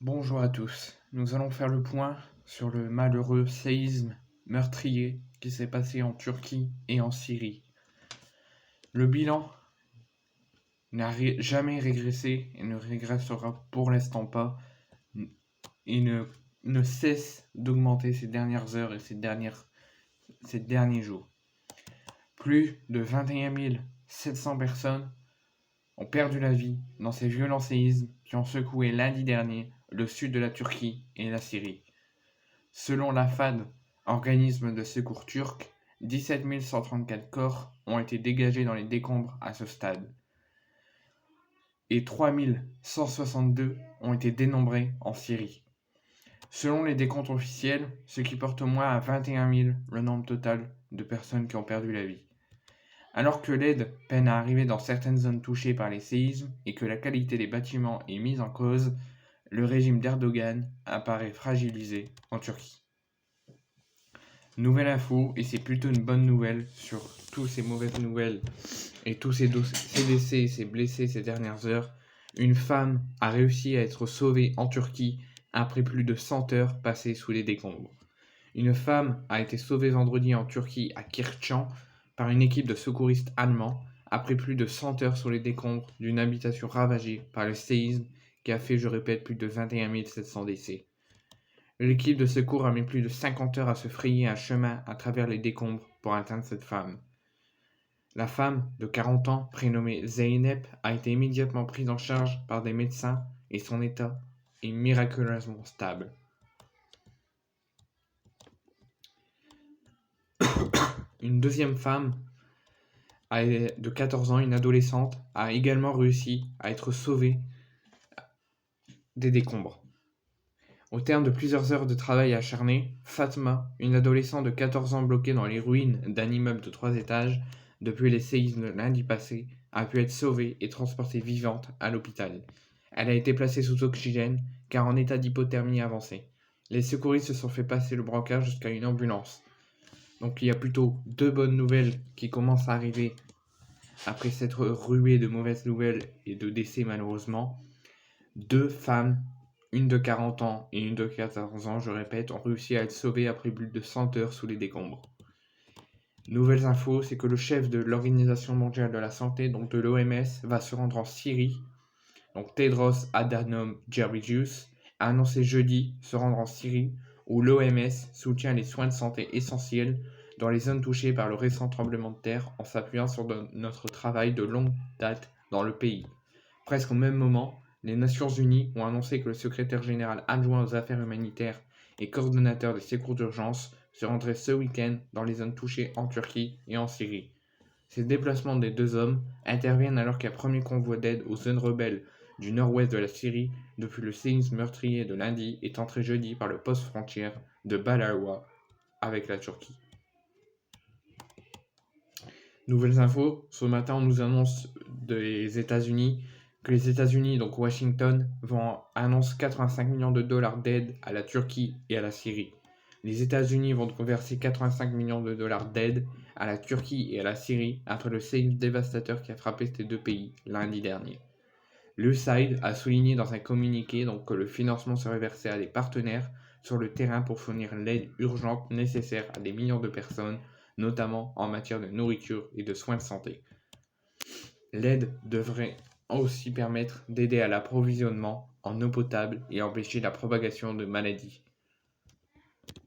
Bonjour à tous. Nous allons faire le point sur le malheureux séisme meurtrier qui s'est passé en Turquie et en Syrie. Le bilan n'a jamais régressé et ne régressera pour l'instant pas et ne cesse d'augmenter ces dernières heures et ces derniers jours. Plus de 21 700 personnes ont perdu la vie dans ces violents séismes qui ont secoué lundi dernier le sud de la Turquie et la Syrie. Selon la FAD, organisme de secours turc, 17 134 corps ont été dégagés dans les décombres à ce stade et 3 162 ont été dénombrés en Syrie. Selon les décomptes officiels, ce qui porte au moins à 21 000 le nombre total de personnes qui ont perdu la vie. Alors que l'aide peine à arriver dans certaines zones touchées par les séismes et que la qualité des bâtiments est mise en cause, le régime d'Erdogan apparaît fragilisé en Turquie. Nouvelle info, et c'est plutôt une bonne nouvelle sur toutes ces mauvaises nouvelles et tous ces décès et ces blessés ces dernières heures. Une femme a réussi à être sauvée en Turquie après plus de 100 heures passées sous les décombres. Une femme a été sauvée vendredi en Turquie à Kirchan par une équipe de secouristes allemands après plus de 100 heures sous les décombres d'une habitation ravagée par le séisme qui a fait, je répète, plus de 21 700 décès. L'équipe de secours a mis plus de 50 heures à se frayer un chemin à travers les décombres pour atteindre cette femme. La femme, de 40 ans, prénommée Zeynep, a été immédiatement prise en charge par des médecins et son état est miraculeusement stable. Une deuxième femme, de 14 ans, une adolescente, a également réussi à être sauvée des décombres. Au terme de plusieurs heures de travail acharné, Fatma, une adolescente de 14 ans bloquée dans les ruines d'un immeuble de 3 étages depuis les séismes de lundi passé, a pu être sauvée et transportée vivante à l'hôpital. Elle a été placée sous oxygène car en état d'hypothermie avancée. Les secouristes se sont fait passer le brancard jusqu'à une ambulance. Donc il y a plutôt deux bonnes nouvelles qui commencent à arriver après cette ruée de mauvaises nouvelles et de décès malheureusement. Deux femmes, une de 40 ans et une de 14 ans, je répète, ont réussi à être sauvées après plus de 100 heures sous les décombres. Nouvelles infos, c'est que le chef de l'Organisation mondiale de la santé, donc de l'OMS, va se rendre en Syrie. Donc Tedros Adhanom Ghebreyesus a annoncé jeudi se rendre en Syrie où l'OMS soutient les soins de santé essentiels dans les zones touchées par le récent tremblement de terre en s'appuyant sur notre travail de longue date dans le pays. Presque au même moment, les Nations Unies ont annoncé que le secrétaire général adjoint aux affaires humanitaires et coordonnateur des secours d'urgence se rendrait ce week-end dans les zones touchées en Turquie et en Syrie. Ces déplacements des deux hommes interviennent alors qu'un premier convoi d'aide aux zones rebelles du nord-ouest de la Syrie depuis le séisme meurtrier de lundi est entré jeudi par le poste frontière de Balawa avec la Turquie. Nouvelles infos, ce matin on nous annonce des États-Unis que les États-Unis, donc Washington, annoncent 85 millions de dollars d'aide à la Turquie et à la Syrie. Les États-Unis vont verser 85 millions de dollars d'aide à la Turquie et à la Syrie après le séisme dévastateur qui a frappé ces deux pays lundi dernier. L'USAID a souligné dans un communiqué que le financement serait versé à des partenaires sur le terrain pour fournir l'aide urgente nécessaire à des millions de personnes, notamment en matière de nourriture et de soins de santé. L'aide devrait aussi permettre d'aider à l'approvisionnement en eau potable et empêcher la propagation de maladies.